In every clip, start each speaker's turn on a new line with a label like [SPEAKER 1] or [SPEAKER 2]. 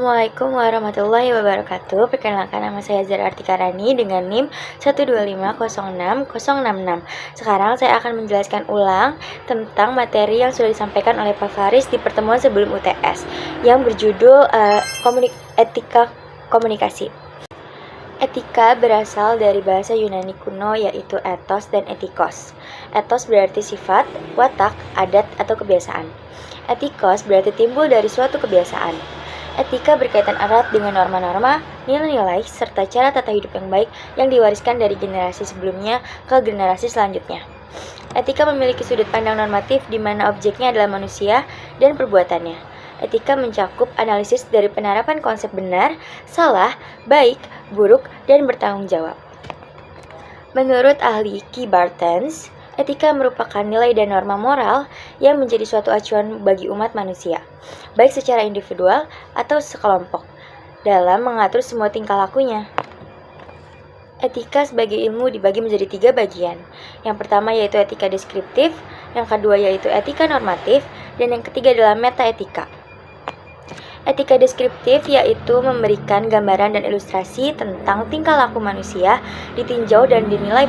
[SPEAKER 1] Assalamualaikum warahmatullahi wabarakatuh. Perkenalkan, nama saya Zara Artika Rani dengan NIM 125066066. Sekarang saya akan menjelaskan ulang tentang materi yang sudah disampaikan oleh Pak Faris di pertemuan sebelum UTS yang berjudul Etika Komunikasi. Etika berasal dari bahasa Yunani kuno yaitu ethos dan etikos. Ethos berarti sifat, watak, adat, atau kebiasaan. Etikos berarti timbul dari suatu kebiasaan. Etika berkaitan erat dengan norma-norma, nilai-nilai, serta cara tata hidup yang baik yang diwariskan dari generasi sebelumnya ke generasi selanjutnya. Etika memiliki sudut pandang normatif di mana objeknya adalah manusia dan perbuatannya. Etika mencakup analisis dari penerapan konsep benar, salah, baik, buruk, dan bertanggung jawab. Menurut ahli Key Bartens, etika merupakan nilai dan norma moral yang menjadi suatu acuan bagi umat manusia, baik secara individual atau sekelompok, dalam mengatur semua tingkah lakunya. Etika sebagai ilmu dibagi menjadi 3 bagian. Yang pertama yaitu etika deskriptif, yang kedua yaitu etika normatif, dan yang ketiga adalah metaetika. Etika deskriptif yaitu memberikan gambaran dan ilustrasi tentang tingkah laku manusia, ditinjau dan dinilai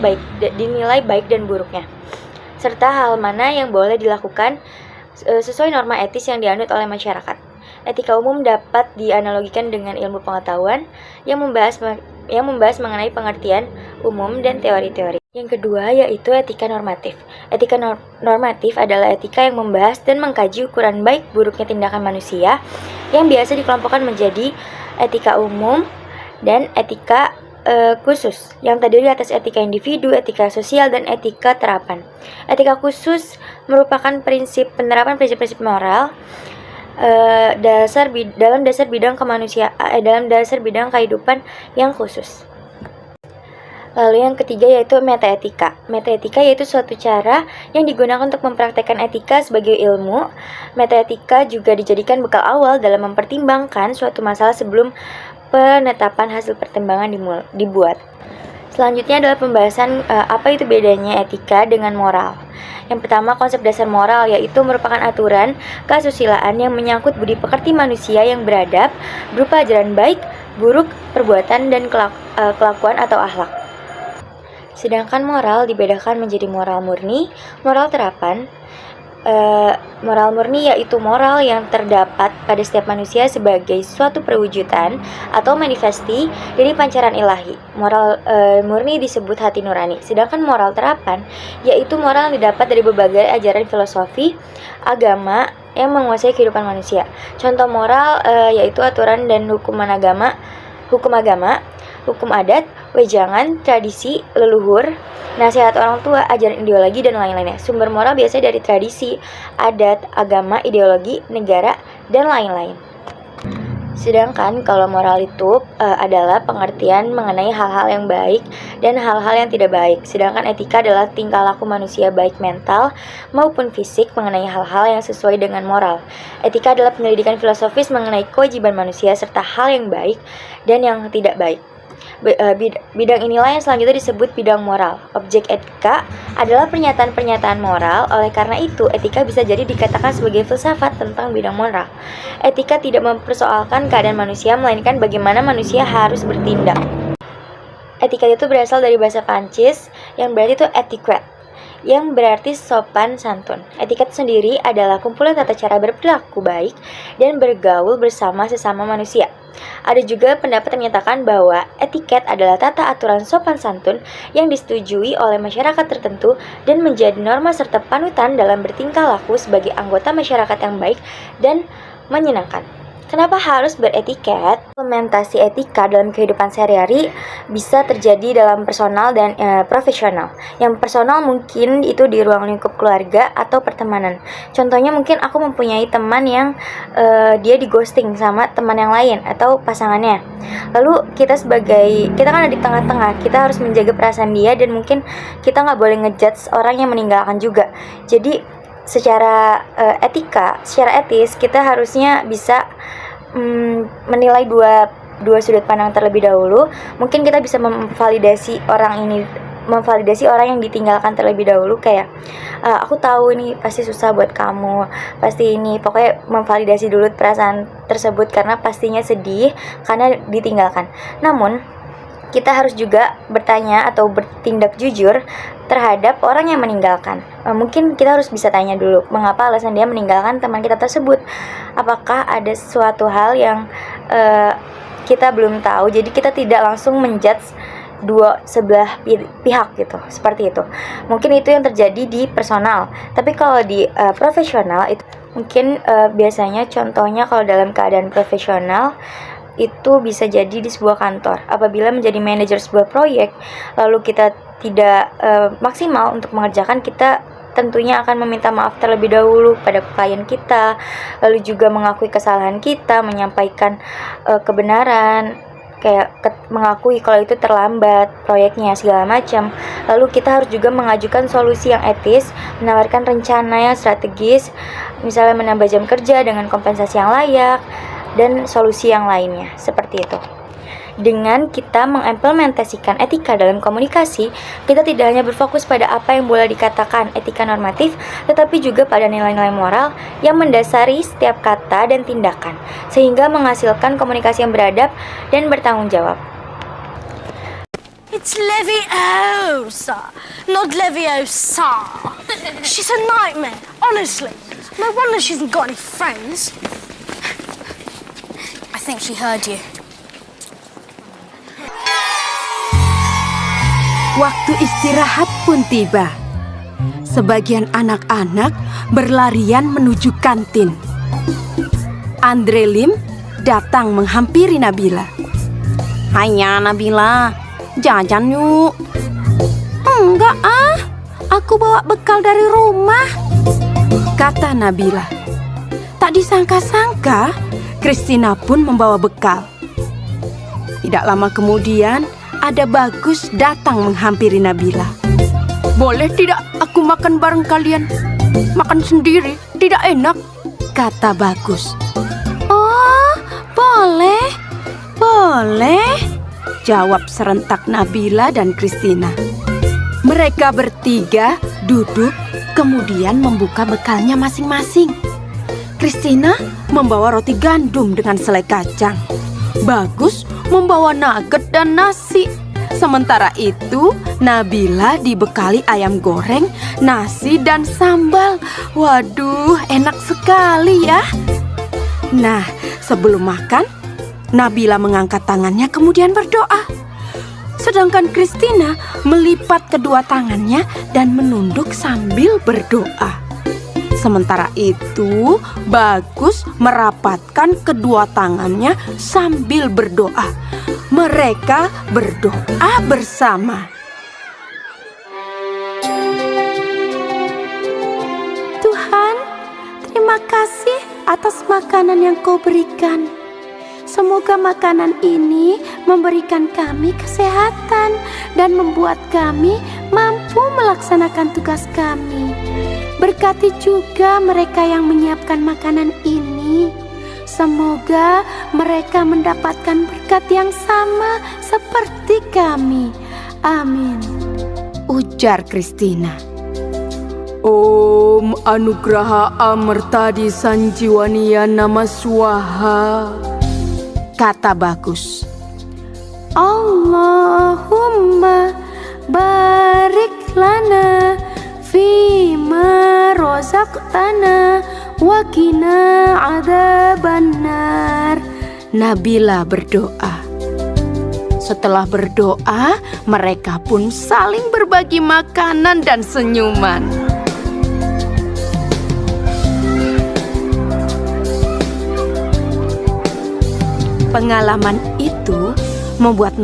[SPEAKER 1] baik dan buruknya, serta hal mana yang boleh dilakukan sesuai norma etis yang dianut oleh masyarakat. Etika umum dapat dianalogikan dengan ilmu pengetahuan yang membahas mengenai pengertian umum dan teori-teori. Yang kedua yaitu etika normatif. Etika normatif adalah etika yang membahas dan mengkaji ukuran baik buruknya tindakan manusia yang biasa dikelompokkan menjadi etika umum dan etika khusus yang terdiri atas etika individu, etika sosial, dan etika terapan. Etika khusus merupakan penerapan prinsip-prinsip moral dalam dasar bidang kehidupan yang khusus. Lalu yang ketiga yaitu metaetika. Metaetika yaitu suatu cara yang digunakan untuk mempraktekkan etika sebagai ilmu. Metaetika juga dijadikan bekal awal dalam mempertimbangkan suatu masalah sebelum penetapan hasil pertimbangan dibuat. Selanjutnya adalah pembahasan apa itu bedanya etika dengan moral. Yang pertama, konsep dasar moral yaitu merupakan aturan kesusilaan yang menyangkut budi pekerti manusia yang beradab berupa ajaran baik, buruk, perbuatan, dan kelakuan atau akhlak. Sedangkan moral dibedakan menjadi moral murni, moral terapan. Moral murni yaitu moral yang terdapat pada setiap manusia sebagai suatu perwujudan atau manifesti dari pancaran ilahi. Moral murni disebut hati nurani. Sedangkan moral terapan yaitu moral yang didapat dari berbagai ajaran filosofi, agama yang menguasai kehidupan manusia. Contoh moral yaitu aturan dan hukum agama, hukum adat, wejangan, tradisi, leluhur, nasihat orang tua, ajaran ideologi, dan lain-lainnya. Sumber moral biasanya dari tradisi, adat, agama, ideologi, negara, dan lain-lain. Sedangkan kalau moral itu adalah pengertian mengenai hal-hal yang baik dan hal-hal yang tidak baik. Sedangkan etika adalah tingkah laku manusia baik mental maupun fisik mengenai hal-hal yang sesuai dengan moral. Etika adalah penyelidikan filosofis mengenai kewajiban manusia serta hal yang baik dan yang tidak baik. Bidang inilah yang selanjutnya disebut bidang moral. Objek etika adalah pernyataan-pernyataan moral. Oleh karena itu, etika bisa jadi dikatakan sebagai filsafat tentang bidang moral. Etika tidak mempersoalkan keadaan manusia, melainkan bagaimana manusia harus bertindak. Etika itu berasal dari bahasa Prancis yang berarti itu etiquette, yang berarti sopan santun. Etiket sendiri adalah kumpulan tata cara berperilaku baik dan bergaul bersama sesama manusia. Ada juga pendapat yang menyatakan bahwa etiket adalah tata aturan sopan santun yang disetujui oleh masyarakat tertentu dan menjadi norma serta panutan dalam bertingkah laku sebagai anggota masyarakat yang baik dan menyenangkan. Kenapa harus beretiket? Implementasi etika dalam kehidupan sehari-hari bisa terjadi dalam personal dan profesional. Yang personal mungkin itu di ruang lingkup keluarga atau pertemanan. Contohnya mungkin aku mempunyai teman yang dia di ghosting sama teman yang lain atau pasangannya. Lalu kita kan ada di tengah-tengah, kita harus menjaga perasaan dia dan mungkin kita nggak boleh ngejudge orang yang meninggalkan juga. Jadi secara etis kita harusnya bisa menilai dua sudut pandang terlebih dahulu. Mungkin kita bisa memvalidasi orang ini memvalidasi orang yang ditinggalkan terlebih dahulu, kayak aku tahu ini pasti susah buat kamu, pasti ini, pokoknya memvalidasi dulu perasaan tersebut karena pastinya sedih karena ditinggalkan. Namun kita harus juga bertanya atau bertindak jujur terhadap orang yang meninggalkan. Mungkin kita harus bisa tanya dulu mengapa alasan dia meninggalkan teman kita tersebut. Apakah ada suatu hal yang kita belum tahu, jadi kita tidak langsung menjudge dua sebelah pihak gitu, seperti itu. Mungkin itu yang terjadi di personal, tapi kalau di profesional itu mungkin biasanya contohnya kalau dalam keadaan profesional itu bisa jadi di sebuah kantor. Apabila menjadi manajer sebuah proyek lalu kita tidak maksimal untuk mengerjakan, kita tentunya akan meminta maaf terlebih dahulu pada klien kita, lalu juga mengakui kesalahan kita, menyampaikan kebenaran, kayak mengakui kalau itu terlambat proyeknya segala macam. Lalu kita harus juga mengajukan solusi yang etis, menawarkan rencana yang strategis, misalnya menambah jam kerja dengan kompensasi yang layak dan solusi yang lainnya, seperti itu. Dengan kita mengimplementasikan etika dalam komunikasi, kita tidak hanya berfokus pada apa yang boleh dikatakan etika normatif, tetapi juga pada nilai-nilai moral yang mendasari setiap kata dan tindakan, sehingga menghasilkan komunikasi yang beradab dan bertanggung jawab.
[SPEAKER 2] It's Leviosa, not Leviosa. She's a nightmare, honestly. No wonder she hasn't got any friends. I think she heard you.
[SPEAKER 3] Waktu istirahat pun tiba. Sebagian anak-anak berlarian menuju kantin. Andre Lim datang menghampiri Nabila. "Hanya Nabila, jajan yuk." "Enggak ah, aku bawa bekal dari rumah," kata Nabila. Tak disangka-sangka, Christina pun membawa bekal. Tidak lama kemudian, ada Bagus datang menghampiri Nabila. "Boleh tidak aku makan bareng kalian? Makan sendiri tidak enak," kata Bagus. "Oh, boleh, boleh," jawab serentak Nabila dan Christina. Mereka bertiga duduk, kemudian membuka bekalnya masing-masing. Christina membawa roti gandum dengan selai kacang. Bagus membawa nugget dan nasi. Sementara itu, Nabila dibekali ayam goreng, nasi, dan sambal. Waduh, enak sekali ya. Nah, sebelum makan, Nabila mengangkat tangannya kemudian berdoa. Sedangkan Christina melipat kedua tangannya dan menunduk sambil berdoa. Sementara itu, Bagus merapatkan kedua tangannya sambil berdoa. Mereka berdoa bersama. "Tuhan, terima kasih atas makanan yang Kau berikan. Semoga makanan ini memberikan kami kesehatan dan membuat kami mampu melaksanakan tugas kami. Berkati juga mereka yang menyiapkan makanan ini. Semoga mereka mendapatkan berkat yang sama seperti kami. Amin," ujar Christina. "Om Anugraha Amartadi Sanjiwaniya Nama Swaha," kata Bagus. "Allahumma barik lana fima rozaqtana wa qina adzabannar." Nabila berdoa. Setelah berdoa, mereka pun saling berbagi makanan dan senyuman. Pengalaman itu membuat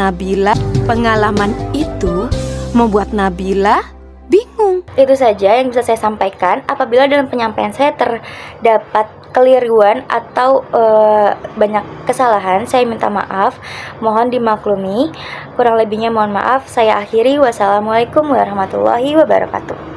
[SPEAKER 3] Nabila bingung.
[SPEAKER 1] Itu saja yang bisa saya sampaikan. Apabila dalam penyampaian saya terdapat keliruan atau banyak kesalahan, saya minta maaf, mohon dimaklumi. Kurang lebihnya mohon maaf. Saya akhiri. Wassalamualaikum warahmatullahi wabarakatuh.